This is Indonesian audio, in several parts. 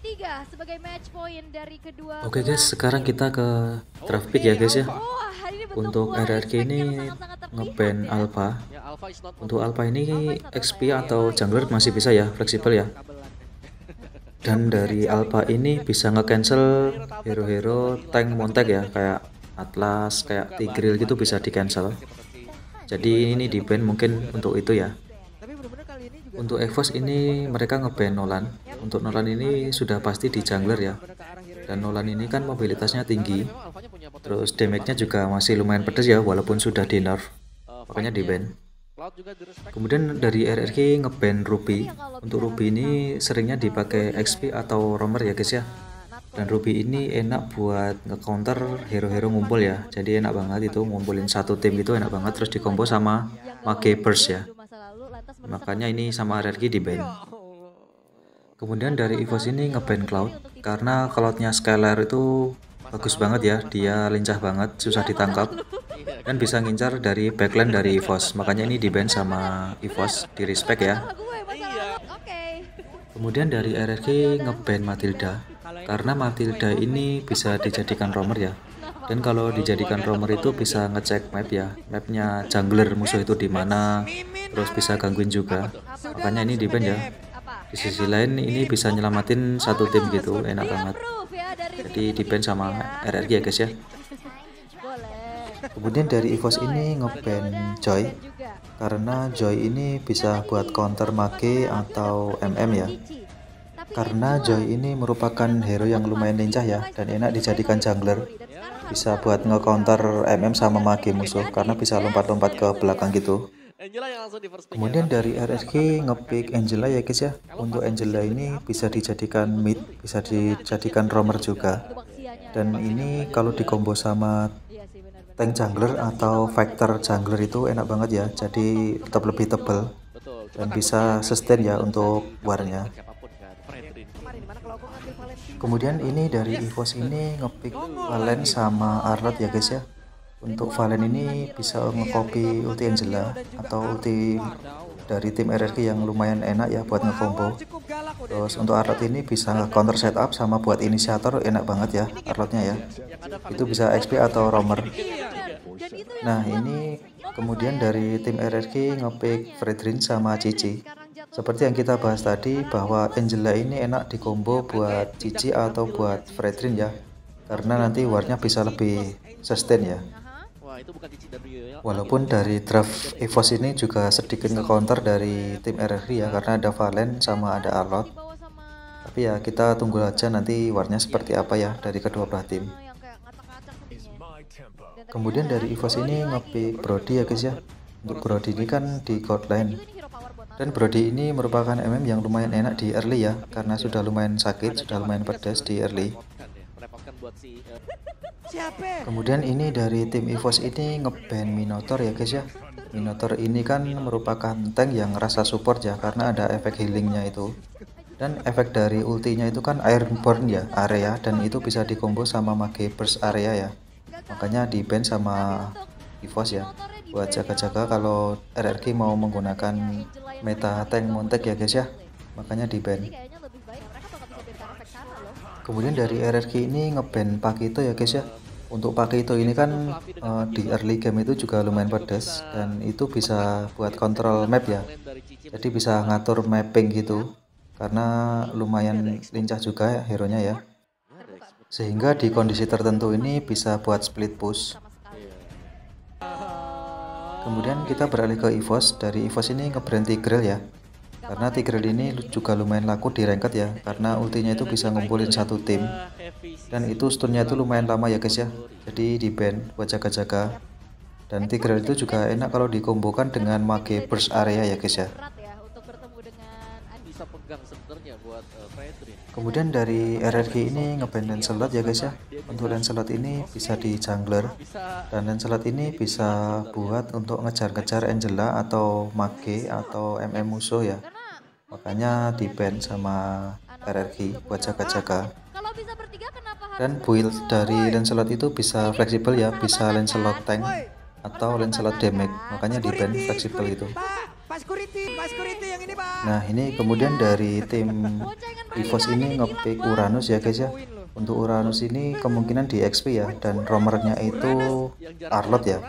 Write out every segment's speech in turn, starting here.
3 sebagai match point dari kedua. Oke guys, sekarang kita ke draft pick ya guys ya. Wah, hari ini bentuk Untuk buah RRQ respect ini yang sangat-sangat terlihat ngeban ya. Alpha. Ya, Alpha is not Untuk Alpha ini XP Alpha atau jungler masih bisa ya, fleksibel ya. Dan dari Alpha ini bisa nge-cancel hero-hero tank montek ya, kayak Atlas, kayak Tigreal gitu bisa di cancel. Jadi ini di ban mungkin untuk itu ya. Untuk EVOS ini mereka ngeban Nolan. Untuk Nolan ini sudah pasti di jungler ya. Dan Nolan ini kan mobilitasnya tinggi. Terus damage-nya juga masih lumayan pedes ya walaupun sudah di nerf. Makanya di ban. Kemudian dari RRQ ngeban Ruby. Untuk Ruby ini seringnya dipakai XP atau roamer ya guys ya. Dan Ruby ini enak buat nge-counter hero-hero ngumpul ya. Jadi enak banget itu ngumpulin satu tim gitu, enak banget. Terus dikombo sama Mage Burst ya. Makanya ini sama RRQ di ban. Kemudian dari EVOS ini ngeban Cloud karena Cloudnya Scalar itu bagus banget ya. Dia lincah banget, susah ditangkap dan bisa ngincar dari backline dari EVOS. Makanya ini di ban sama EVOS, di respect ya. Kemudian dari RRQ ngeban Matilda karena Matilda ini bisa dijadikan roamer ya. Dan kalau dijadikan roamer itu bisa ngecek map ya, mapnya jungler musuh itu di mana, terus bisa gangguin juga. Makanya ini di ban ya. Di sisi lain ini bisa nyelamatin satu tim gitu, enak banget. Jadi di ban sama RRQ ya guys ya. Kemudian dari EVOS ini ngeban Joy karena Joy ini bisa buat counter Mage atau MM ya. Karena Joy ini merupakan hero yang lumayan lincah ya dan enak dijadikan jungler. Bisa buat nge-counter MM sama Mage musuh karena bisa lompat-lompat ke belakang gitu. Kemudian dari RRQ ngepick Angela ya guys ya. Untuk Angela ini bisa dijadikan mid, bisa dijadikan roamer juga. Dan ini kalau dikombo sama tank jungler atau fighter jungler itu enak banget ya. Jadi tetap lebih tebal dan bisa sustain ya untuk warnya. Kemudian ini dari EVOS ini ngepick Valen sama Arlott ya guys ya. Untuk Valen ini bisa nge-copy ulti Angela atau ulti dari tim RRQ yang lumayan enak ya buat nge-combo. Terus untuk Arlott ini bisa nge-counter setup sama buat inisiator, enak banget ya Arlottnya ya. Itu bisa XP atau roamer. Nah ini kemudian dari tim RRQ ngepick Fredrin sama Cici. Seperti yang kita bahas tadi bahwa Angela ini enak dikombo buat Cici atau buat Fredrin ya. Karena nanti warnya bisa lebih sustain ya. Walaupun dari draft EVOS ini juga sedikit nge-counter dari tim RRQ ya, karena ada Valen sama ada Arlott. Tapi ya kita tunggu aja nanti warnya seperti apa ya dari kedua belah tim. Kemudian dari EVOS ini ngepick Brody ya guys ya. Untuk Brody ini kan di gold lane. Dan Brody ini merupakan MM yang lumayan enak di early ya, karena sudah lumayan sakit, sudah lumayan pedas di early. Kemudian ini dari tim EVOS ini ngeban Minotaur ya guys ya. Minotaur ini kan merupakan tank yang rasa support ya, karena ada efek healingnya itu. Dan efek dari ultinya itu kan Ironborn ya, area, dan itu bisa dikombo sama Mage Burst area ya. Makanya di ban sama EVOS ya, buat jaga-jaga kalau RRQ mau menggunakan meta tank montek ya guys ya, makanya di ban. Kemudian dari RRQ ini ngeban Pakito ya guys ya. Untuk Pakito ini kan di early game itu juga lumayan pedas dan itu bisa buat kontrol map ya. Jadi bisa ngatur mapping gitu karena lumayan lincah juga ya hero nya ya. Sehingga di kondisi tertentu ini bisa buat split push. Kemudian kita beralih ke EVOS. Dari EVOS ini nge-ban Tigreal ya. Karena Tigreal ini juga lumayan laku di ranked ya, karena ultinya itu bisa ngumpulin satu tim. Dan itu stunnya itu lumayan lama ya guys ya. Jadi di ban buat jaga-jaga. Dan Tigreal itu juga enak kalau dikombokan dengan Mage Burst area ya guys ya. Kemudian dari RRQ ini ngeban Lancelot ya guys ya. Untuk Lancelot ini bisa di jungler, dan Lancelot ini bisa buat untuk ngejar-ngejar Angela atau Mage atau MM musuh ya. Makanya di ban sama RRQ buat jaga-jaga. Dan build dari Lancelot itu bisa fleksibel ya, bisa Lancelot tank atau Lancelot damage, makanya di ban fleksibel itu. Nah ini kemudian dari tim EVOS ini ngepick Uranus ya guys ya. Untuk Uranus ini kemungkinan di XP ya, dan romernya itu Arlot ya.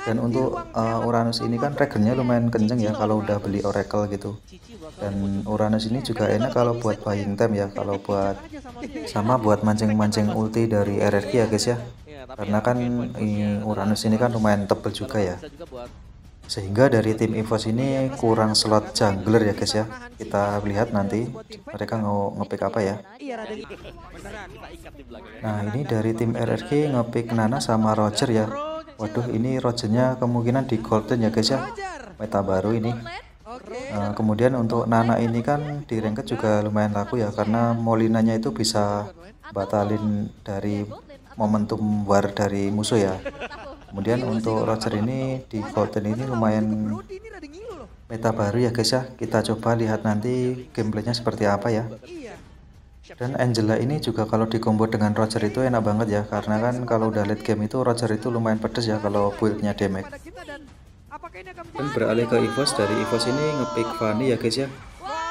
Dan untuk Uranus ini kan regennya lumayan kenceng ya kalau udah beli Oracle gitu. Dan Uranus ini juga enak kalau buat buying time ya, kalau buat sama buat mancing-mancing ulti dari RRQ ya guys ya. Karena kan Uranus ini kan lumayan tebel juga ya. Sehingga dari tim EVOS ini kurang slot jungler ya guys ya. Kita lihat nanti mereka mau ngepick apa ya. Nah ini dari tim RRQ ngepick Nana sama Roger ya. Waduh, ini Rogernya kemungkinan di golden ya guys ya, meta baru ini. Nah, kemudian untuk Nana ini kan di ranked juga lumayan laku ya, karena Molinanya itu bisa batalin dari momentum war dari musuh ya. Kemudian untuk Roger ini di golden ini lumayan meta baru ya guys ya. Kita coba lihat nanti gameplaynya seperti apa ya. Dan Angela ini juga kalau di combo dengan Roger itu enak banget ya, karena kan kalau udah late game itu Roger itu lumayan pedes ya kalau buildnya damage. Dan beralih ke EVOS, dari EVOS ini ngepick Fanny ya guys ya.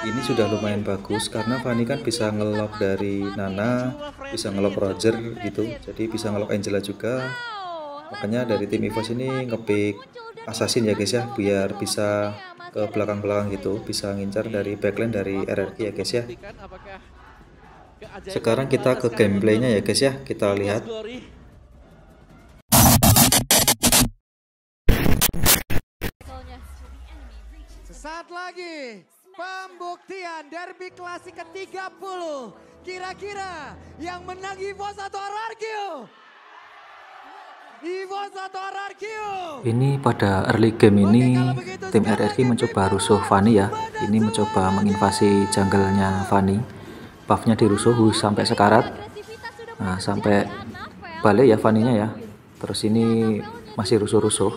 Ini sudah lumayan bagus karena Fanny kan bisa ngelock dari Nana, bisa ngelock Roger gitu, jadi bisa ngelock Angela juga. Makanya dari tim EVOS ini ngepick Assassin ya guys ya, biar bisa ke belakang-belakang gitu, bisa ngincar dari backline dari RRQ ya guys ya. Sekarang kita ke gameplaynya ya guys ya, kita lihat. Sesaat lagi pembuktian derby klasik ke-30. Kira-kira yang menang EVOS atau RRQ? EVOS atau RRQ? Ini pada early game ini tim RRQ mencoba rusuh Fanny ya. Ini mencoba menginvasi jungle-nya Fanny. Buffnya dirusuh sampai sekarat. Nah, sampai balik ya Fanny-nya ya. Terus ini masih rusuh-rusuh.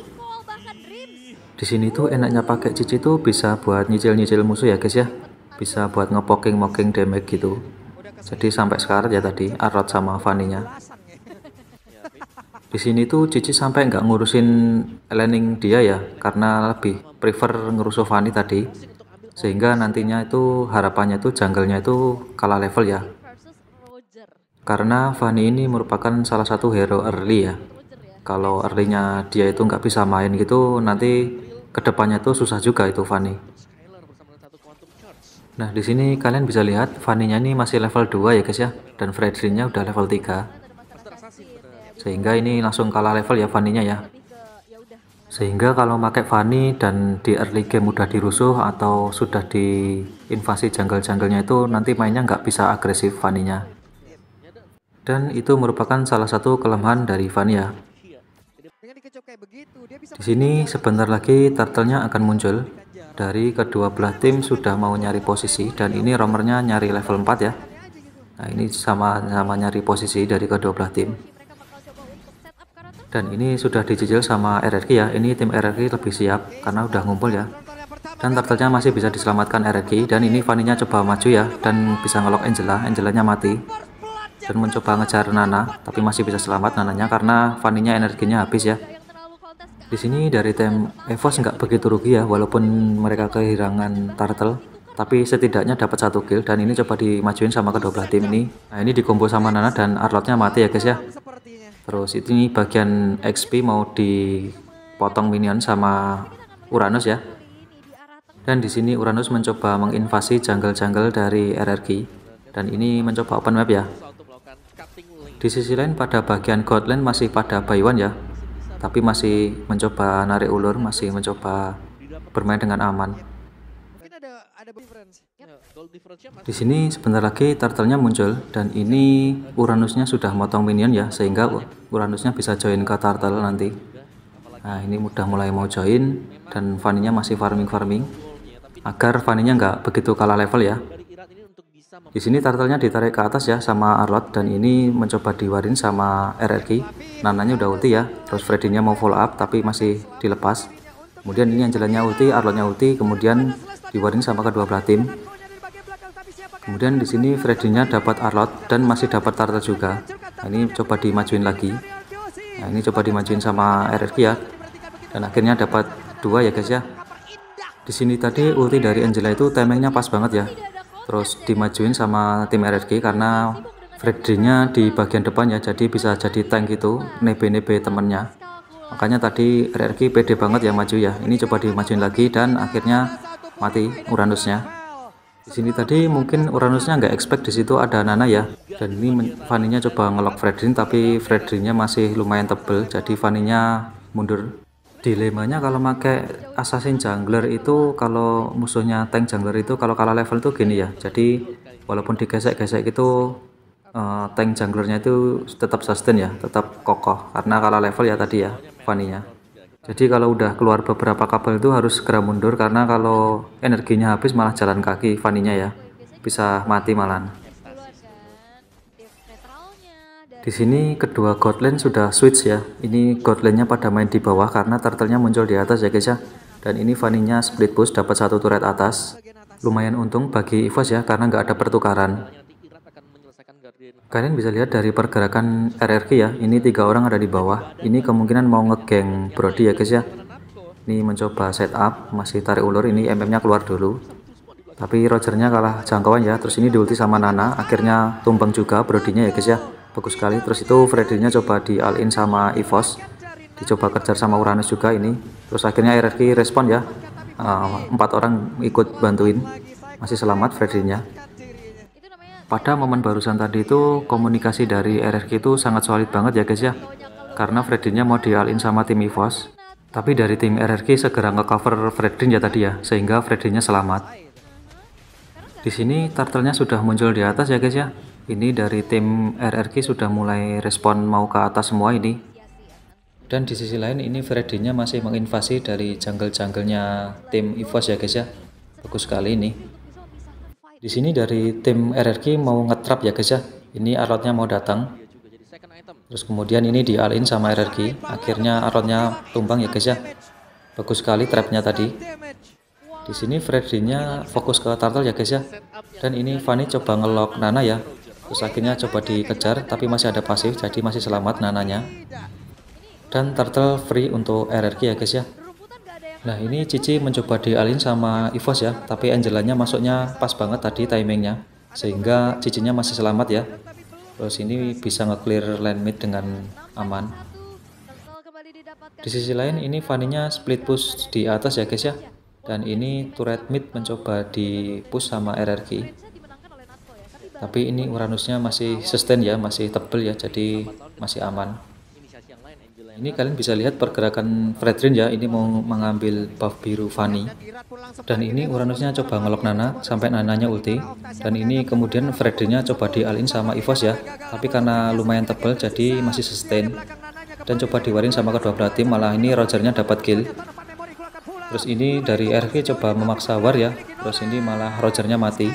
Di sini tuh enaknya pakai Cici tuh bisa buat nyicil-nyicil musuh ya guys ya. Bisa buat ngepoking-moking damage gitu. Jadi sampai sekarat ya tadi Arlot sama Fanny-nya. Di sini tuh Cici sampai nggak ngurusin laning dia ya, karena lebih prefer ngerusuh Fanny tadi. Sehingga nantinya itu harapannya itu jungle-nya itu kalah level ya. Karena Fanny ini merupakan salah satu hero early ya. Kalau early-nya dia itu nggak bisa main gitu, nanti kedepannya tuh susah juga itu Fanny. Nah di sini kalian bisa lihat Fanny-nya ini masih level 2 ya guys ya, dan Freddy-nya udah level 3. Sehingga ini langsung kalah level ya Fanny-nya ya. Sehingga kalau pakai Fanny dan di early game udah dirusuh atau sudah diinvasi jungle-junglenya itu nanti mainnya nggak bisa agresif Fanny-nya. Dan itu merupakan salah satu kelemahan dari Fanny ya. Di sini sebentar lagi turtle-nya akan muncul. Dari kedua belah tim sudah mau nyari posisi, dan ini romernya nyari level 4 ya. Nah ini sama-sama nyari posisi dari kedua belah tim. Dan ini sudah dicicil sama RRQ ya. Ini tim RRQ lebih siap karena udah ngumpul ya. Dan turtle-nya masih bisa diselamatkan RRQ. Dan ini Fanny-nya coba maju ya, dan bisa ngelock Angela. Angelanya mati. Dan mencoba ngejar Nana, tapi masih bisa selamat Nananya karena Fanny-nya energinya habis ya. Di sini dari tim EVOS nggak begitu rugi ya, walaupun mereka kehilangan turtle, tapi setidaknya dapat 1 kill. Dan ini coba dimajuin sama kedua belah tim ini. Nah ini dikombo sama Nana dan Arlotnya mati ya guys ya. Terus ini bagian XP mau dipotong minion sama Uranus ya. Dan di sini Uranus mencoba menginvasi jungle-jungle dari RRQ. Dan ini mencoba open map ya. Di sisi lain pada bagian god lane masih pada buy one ya. Tapi masih mencoba narik ulur, masih mencoba bermain dengan aman. Di sini sebentar lagi turtle-nya muncul, dan ini Uranusnya sudah motong minion ya, sehingga Uranusnya bisa join ke turtle nanti. Nah ini udah mulai mau join, dan Fanny-nya masih farming agar Fanny-nya nggak begitu kalah level ya. Di sini turtle-nya ditarik ke atas ya sama Arlot, dan ini mencoba diwarin sama RRQ. Nananya udah ulti ya, terus Freddy-nya mau follow up tapi masih dilepas. Kemudian ini Angelanya ulti, Arlotnya ulti, kemudian diwarin sama kedua belah tim. Kemudian di sini Freddy-nya dapat Arlot dan masih dapat turtle juga. Nah, ini coba dimajuin lagi. Nah, ini coba dimajuin sama RRQ ya. Dan akhirnya dapat 2 ya guys ya. Di sini tadi ulti dari Angela itu timingnya pas banget ya. terus dimajuin sama tim RRQ karena Freddy-nya di bagian depan ya, jadi bisa jadi tank gitu, nebe-nebe temennya. Makanya tadi RRQ pede banget ya maju ya. Ini coba dimajuin lagi dan akhirnya mati Uranusnya. Di sini tadi mungkin Uranusnya nggak expect di situ ada Nana ya. Dan ini Fanny-nya coba ngelok Freddy, tapi Freddy-nya masih lumayan tebel, jadi Fanny-nya mundur. Dilemanya kalau pakai assassin jungler itu, kalau musuhnya tank jungler itu kalau kalah level itu gini ya. Jadi walaupun digesek-gesek itu tank junglernya itu tetap sustain ya, tetap kokoh karena kalah level ya tadi ya Fanny-nya. Jadi kalau udah keluar beberapa kabel itu harus segera mundur, karena kalau energinya habis malah jalan kaki Fanny-nya ya, bisa mati malahan. Di sini kedua god lane sudah switch ya. Ini god lane-nya pada main di bawah karena turtle-nya muncul di atas ya guys ya. Dan ini Fanny-nya split push dapat satu turret atas. Lumayan untung bagi EVOS ya karena nggak ada pertukaran. Kalian bisa lihat dari pergerakan RRQ ya. Ini 3 orang ada di bawah. Ini kemungkinan mau ngegeng Brody ya guys ya. Ini mencoba setup, masih tarik ulur. Ini MM-nya keluar dulu. Tapi Roger-nya kalah jangkauan ya. Terus ini diulti sama Nana. Akhirnya tumbang juga Brody-nya ya guys ya. Bagus sekali. Terus itu Freddy-nya coba di all in sama EVOS, dicoba kejar sama Uranus juga ini. Terus akhirnya RRQ respon ya, 4 orang ikut bantuin, masih selamat Freddy-nya. Pada momen barusan tadi itu komunikasi dari RRQ itu sangat solid banget ya guys ya, karena Freddy-nya mau di all in sama tim EVOS, tapi dari tim RRQ segera nge-cover Freddy-nya tadi ya, sehingga Freddy-nya selamat. Di sini turtle-nya sudah muncul di atas ya guys ya. Ini dari tim RRQ sudah mulai respon mau ke atas semua ini. Dan di sisi lain ini Freddy-nya masih menginvasi dari jungle-jungle-nya tim EVOS ya guys ya. Bagus sekali ini. Di sini dari tim RRQ mau nge-trap ya guys ya. Ini Arlotnya mau datang. Terus kemudian ini di all in sama RRQ. Akhirnya Arlotnya tumbang ya guys ya. Bagus sekali trapnya tadi. Di sini Freddy-nya fokus ke turtle ya guys ya. Dan ini Fanny coba ngelok Nana ya. Terus akhirnya coba dikejar tapi masih ada pasif, jadi masih selamat Nananya. Dan turtle free untuk RRQ ya guys ya. Nah ini Cici mencoba di all in sama EVOS ya, tapi Angelanya masuknya pas banget tadi timingnya, sehingga Cicinya masih selamat ya. Terus ini bisa nge-clear lane mid dengan aman. Di sisi lain ini Fanny-nya split push di atas ya guys ya. Dan ini turret mid mencoba di push sama RRQ. Tapi ini Uranusnya masih sustain ya, masih tebel ya, jadi masih aman. Ini kalian bisa lihat pergerakan Fredrin ya, ini mau mengambil buff biru Fanny. Dan ini Uranusnya coba ngelok Nana sampai Nananya ulti. Dan ini kemudian Fredrinnya coba di all in sama EVOS ya, tapi karena lumayan tebel jadi masih sustain. Dan coba diwarin sama kedua belah tim, malah ini Roger-nya dapat kill. Terus ini dari RRQ coba memaksa war ya, terus ini malah Roger-nya mati.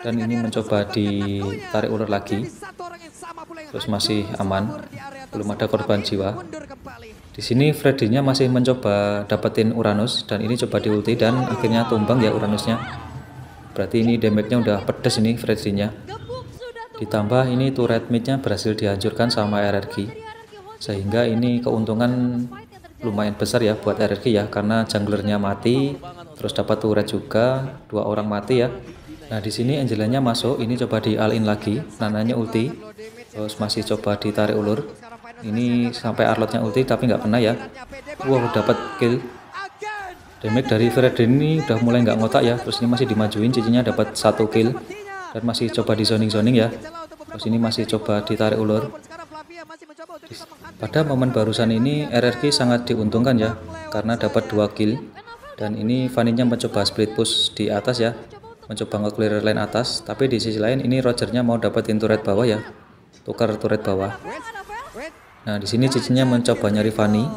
Dan ini mencoba ditarik ulur lagi, terus masih aman, belum ada korban jiwa. Di sini Freddy-nya masih mencoba dapetin Uranus dan ini coba diulti dan akhirnya tumbang ya Uranusnya. Berarti ini damage-nya udah pedes ini Freddy-nya. Ditambah ini turret mid-nya berhasil dihancurkan sama RRQ, sehingga ini keuntungan lumayan besar ya buat RRQ ya, karena junglernya mati, terus dapat turret juga, 2 orang mati ya. Nah di sini Angelanya masuk, ini coba di all in lagi, Nananya ulti, terus masih coba ditarik ulur. Ini sampai Arlotnya ulti tapi nggak kena ya. Wow, dapat kill. Damage dari Freddy ini udah mulai nggak ngotak ya. Terus ini masih dimajuin, Cicinya dapat 1 kill dan masih coba di zoning ya. Terus ini masih coba ditarik ulur. Pada momen barusan ini RRQ sangat diuntungkan ya, karena dapat 2 kill. Dan ini Fanny-nya mencoba split push di atas ya, mencoba nge-clear lane atas, tapi di sisi lain ini Roger-nya mau dapetin turret bawah ya, tukar turret bawah. Nah di sini Cicinya mencoba nyari Fanny.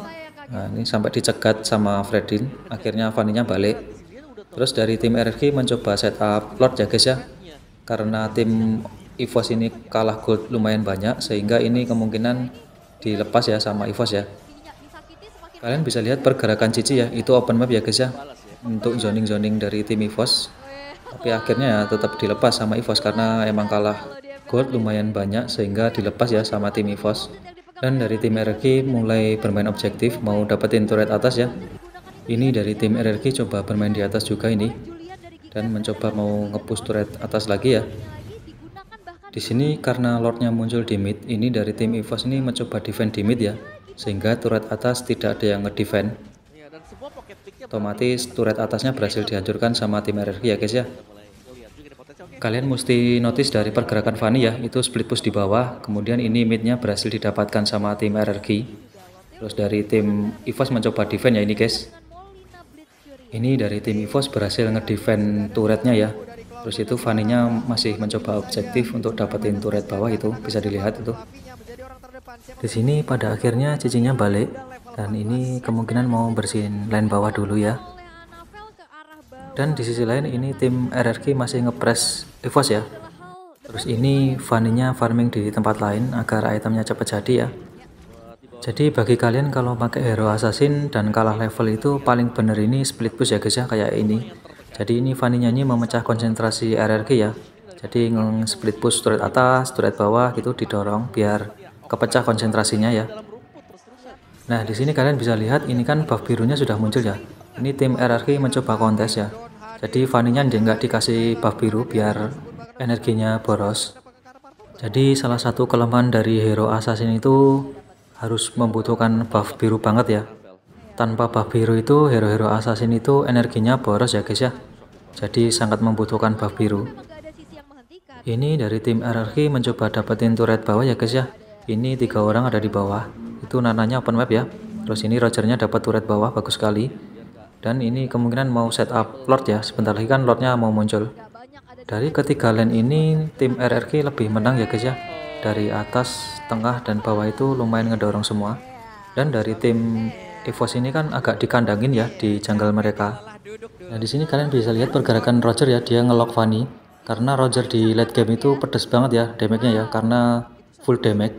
Nah ini sampai dicegat sama Fredin, akhirnya Fanny-nya balik. Terus dari tim RRQ mencoba setup Lord ya guys ya, karena tim EVOS ini kalah gold lumayan banyak, sehingga ini kemungkinan dilepas ya sama EVOS ya. Kalian bisa lihat pergerakan Cici ya, itu open map ya guys ya, untuk zoning dari tim EVOS. Tapi akhirnya ya tetap dilepas sama EVOS karena emang kalah gold lumayan banyak, sehingga dilepas ya sama tim EVOS. Dan dari tim RRQ mulai bermain objektif, mau dapetin turret atas ya. Ini dari tim RRQ coba bermain di atas juga ini. dan mencoba mau nge-push turret atas lagi ya. Di sini karena lordnya muncul di mid, ini dari tim EVOS ini mencoba defend di mid ya, sehingga turret atas tidak ada yang ngedefend. Otomatis turret atasnya berhasil dihancurkan sama tim RRQ ya guys ya. Kalian mesti notice dari pergerakan Fanny ya, itu split push di bawah, kemudian ini midnya berhasil didapatkan sama tim RRQ. Terus dari tim EVOS mencoba defend ya ini guys. Ini dari tim EVOS berhasil ngedefend turretnya ya. Terus itu Fanny-nya masih mencoba objektif untuk dapetin turret bawah, itu bisa dilihat itu. Di sini pada akhirnya Cici-nya balik, dan ini kemungkinan mau bersihin lane bawah dulu ya. Dan di sisi lain ini tim RRQ masih ngepres EVOS ya. Terus ini Fanny-nya farming di tempat lain agar itemnya cepat jadi ya. Jadi bagi kalian kalau pakai hero assassin dan kalah level itu paling bener ini split push ya guys ya, kayak ini. Jadi ini Fanny-nya ini memecah konsentrasi RRQ ya. Jadi split push turret atas, turret bawah gitu didorong biar kepecah konsentrasinya ya. Nah di sini kalian bisa lihat ini kan buff birunya sudah muncul ya. Ini tim RRQ mencoba kontes ya. Jadi Fanny-nya nggak dikasih buff biru biar energinya boros. Jadi salah satu kelemahan dari hero assassin itu harus membutuhkan buff biru banget ya. Tanpa buff biru itu hero-hero assassin itu energinya boros ya guys ya. Jadi sangat membutuhkan buff biru. Ini dari tim RRQ mencoba dapetin turret bawah ya guys ya. Ini 3 orang ada di bawah. Itu nananya open map ya. Terus ini Rogernya dapat turret bawah, bagus sekali. Dan ini kemungkinan mau setup Lord ya, sebentar lagi kan Lordnya mau muncul. Dari ketiga lane ini tim RRQ lebih menang ya guys ya. Dari atas, tengah, dan bawah itu lumayan ngedorong semua. Dan dari tim EVOS ini kan agak dikandangin ya di jungle mereka. Nah di sini kalian bisa lihat pergerakan Roger ya, dia ngelock Fanny. Karena Roger di late game itu pedes banget ya damage-nya ya, karena full damage.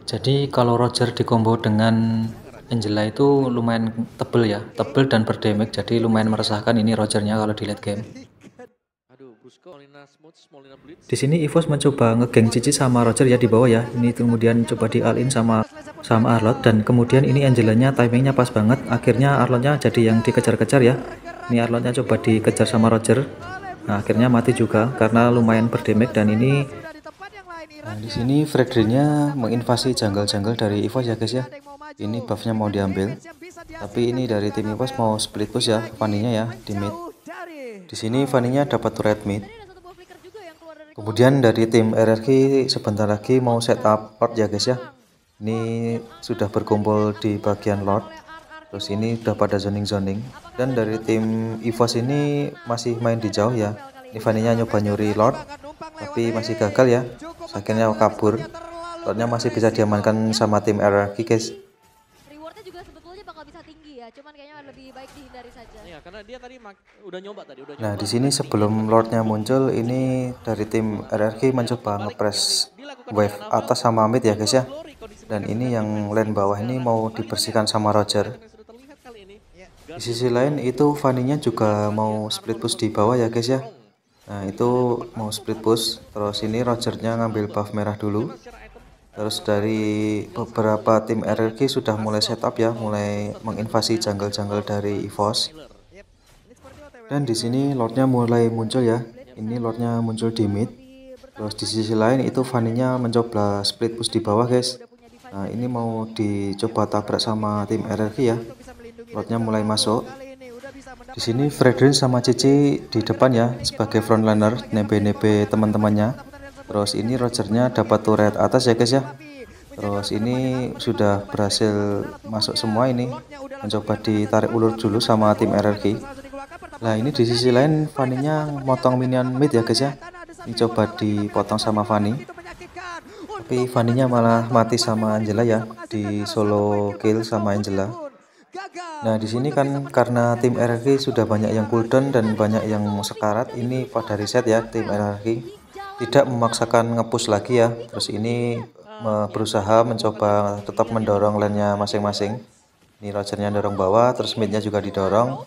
Jadi kalau Roger di combo dengan Angela itu lumayan tebel ya, tebel dan berdamage, jadi lumayan meresahkan ini Rogernya kalau di late game. Di sini EVOS mencoba ngegeng Cici sama Roger ya di bawah ya. Ini kemudian coba di all in sama Arlott, dan kemudian ini Angelanya timingnya pas banget. Akhirnya Arlottnya jadi yang dikejar-kejar ya. Ini Arlottnya coba dikejar sama Roger. Nah, akhirnya mati juga karena lumayan berdamage. Dan ini di sini Freddy-nya menginvasi jungle-jungle dari EVOS ya guys ya. Ini buffnya mau diambil, tapi ini dari tim EVOS mau split push ya Fanny-nya ya di mid. Di sini Fanny-nya dapat turret mid. Kemudian dari tim RRQ sebentar lagi mau setup Lord ya guys ya. Ini sudah berkumpul di bagian Lord. Terus ini udah pada zoning. Dan dari tim EVOS ini masih main di jauh ya. Ini Fanny-nya nyoba nyuri Lord, tapi masih gagal ya. Akhirnya kabur. Lordnya masih bisa diamankan sama tim RRQ guys. Rewardnya juga sebetulnya bakal bisa tinggi ya, cuman kayaknya lebih baik dihindari saja. Iya, karena dia tadi udah nyoba. Nah di sini sebelum Lordnya muncul, ini dari tim RRQ mencoba ngepres wave atas sama mid ya guys ya. Dan ini yang lane bawah ini mau dibersihkan sama Roger. Di sisi lain itu Fanny-nya juga mau split push di bawah ya guys ya. Nah itu mau split push. Terus ini Rogernya ngambil buff merah dulu. Terus dari beberapa tim RRQ sudah mulai setup ya, mulai menginvasi jungle-jungle dari EVOS. Dan di sini Lordnya mulai muncul ya. Ini Lordnya muncul di mid. Terus di sisi lain itu Fanny-nya mencoba split push di bawah guys. Nah ini mau dicoba tabrak sama tim RRQ ya. Lordnya mulai masuk. Di sini Fredrin sama Cici di depan ya sebagai frontliner, nebe-nebe teman-temannya. Terus ini Rogernya dapat turret atas ya guys ya. Terus ini sudah berhasil masuk semua, ini mencoba ditarik ulur dulu sama tim RRQ. Nah ini di sisi lain Fanny-nya motong minion mid ya guys ya. Ini coba dipotong sama Fanny, tapi Fanny-nya malah mati sama Angela ya, di solo kill sama Angela. Nah di sini kan karena tim RRQ sudah banyak yang cooldown dan banyak yang sekarat, ini pada reset ya tim RRQ. Tidak memaksakan ngepush lagi ya. Terus ini berusaha mencoba tetap mendorong lane-nya masing-masing. Ini Rogernya dorong bawah, terus mid-nya juga didorong.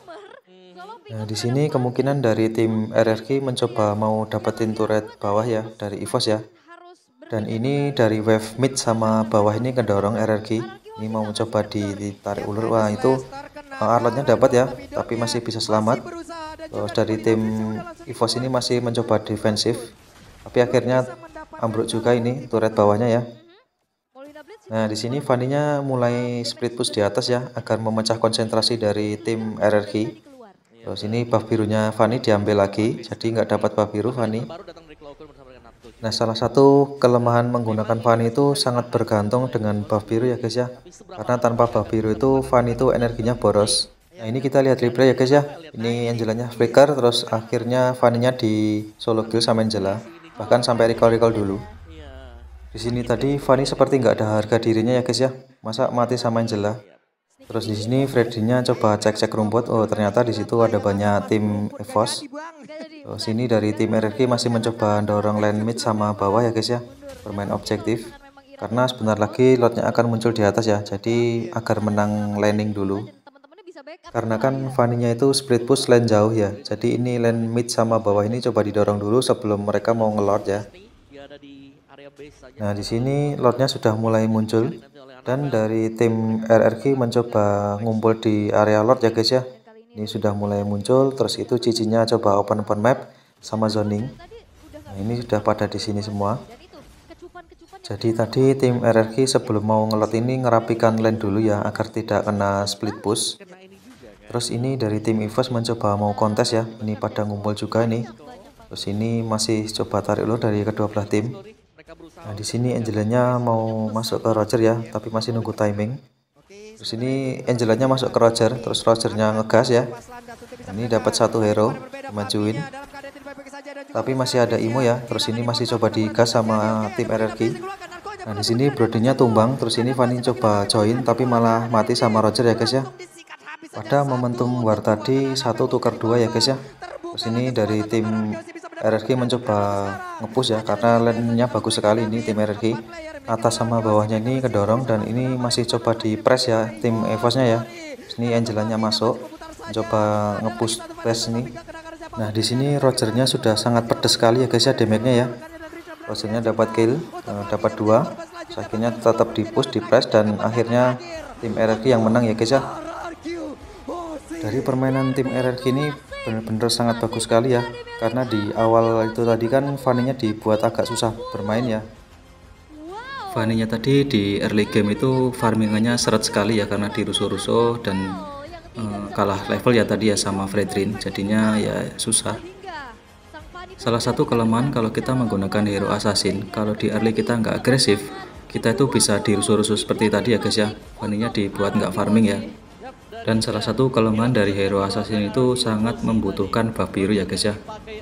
Nah di sini kemungkinan dari tim RRQ mencoba mau dapetin turret bawah ya dari EVOS ya. Dan ini dari wave mid sama bawah ini ngedorong RRQ. Ini mau mencoba ditarik ulur. Wah itu Arlottnya dapat ya, tapi masih bisa selamat. Terus dari tim EVOS ini masih mencoba defensif, tapi akhirnya ambruk juga ini turret bawahnya ya. Molina Blitz Nah, di sini Fanny-nya mulai split push di atas ya, agar memecah konsentrasi dari tim RRQ. keluar. Terus ini buff birunya Fanny diambil lagi, jadi nggak dapat buff biru Fanny. Baru datang dari Clover bersama dengan Natsu. Nah, salah satu kelemahan menggunakan Fanny itu sangat bergantung dengan buff biru ya guys ya. Karena tanpa buff biru itu Fanny itu energinya boros. Nah, ini kita lihat replay ya guys ya. Ini Angelanya flicker, terus akhirnya Fanny-nya di solo kill sama Angela. Bahkan sampai recall dulu. Iya. Di sini tadi Fanny seperti nggak ada harga dirinya ya guys ya. Masa mati sama Angela. Terus di sini Freddy-nya coba cek-cek rumput. Oh, ternyata di situ ada banyak tim EVOS. Nggak jadi. Terus ini dari tim RRQ masih mencoba dorong lane mid sama bawah ya guys ya. Bermain objektif. Karena sebentar lagi lotnya akan muncul di atas ya. Jadi agar menang laning dulu. Dan teman-temannya bisa backup. Karena kan Fanny-nya itu split push lane jauh ya. Jadi ini lane mid sama bawah ini coba didorong dulu sebelum mereka mau ngelord ya. Dia ada di area base saja. Nah, di sini lotnya sudah mulai muncul. Dan dari tim RRQ mencoba ngumpul di area lord ya guys ya. Ini sudah mulai muncul. Terus itu cincinya coba open map sama zoning. Tadi udah Nah, ini sudah pada di sini semua. dan itu kecupan-kecupan yang Jadi tadi tim RRQ sebelum mau ngelot ini ngerapikan lane dulu ya agar tidak kena split push. Terus ini dari tim EVOS mencoba mau kontes ya. Ini pada ngumpul juga ini. Terus ini masih coba tarik ulur dari kedua belah tim. Mereka berusaha Nah, di sini Angelanya mau masuk ke Roger ya, tapi masih nunggu timing. Terus ini Angelanya masuk ke Roger, terus Rogernya ngegas ya. Nah, ini dapat satu hero, dimajuin. Tapi masih ada Imo ya. Terus ini masih coba digas sama tim RRQ. Nah, di sini Brody-nya tumbang, terus ini Fanny coba join tapi malah mati sama Roger ya guys ya. Pada momentum war tadi 1 tukar 2 ya guys ya. Terus ini dari tim RRQ mencoba ngepush ya, karena lane-nya bagus sekali ini tim RRQ. Atas sama bawahnya ini kedorong dan ini masih coba di press ya tim EVOS-nya ya. Terus ini Angelanya masuk, mencoba ngepush press ini. Nah, di sini Roger-nya sudah sangat pedes sekali ya guys ya damage-nya ya. Roger-nya dapat kill, dapat 2. Terus akhirnya tetap di push, di press dan akhirnya tim RRQ yang menang ya guys ya. Dari permainan tim RRQ ini benar-benar sangat bagus sekali ya, karena di awal itu tadi kan Fanny-nya dibuat agak susah bermain ya. Fanny-nya tadi di early game itu farmingannya seret sekali ya, karena dirusuh-rusuh dan kalah level ya tadi ya sama Fredrin, jadinya ya susah. hingga sang Fanny Salah satu kelemahan kalau kita menggunakan hero assassin, kalau di early kita nggak agresif, kita itu bisa dirusuh-rusuh seperti tadi ya guys ya. Fanny-nya dibuat nggak farming ya. Dan salah satu kelemahan dari hero assassin itu sangat membutuhkan buff biru ya guys ya. pakai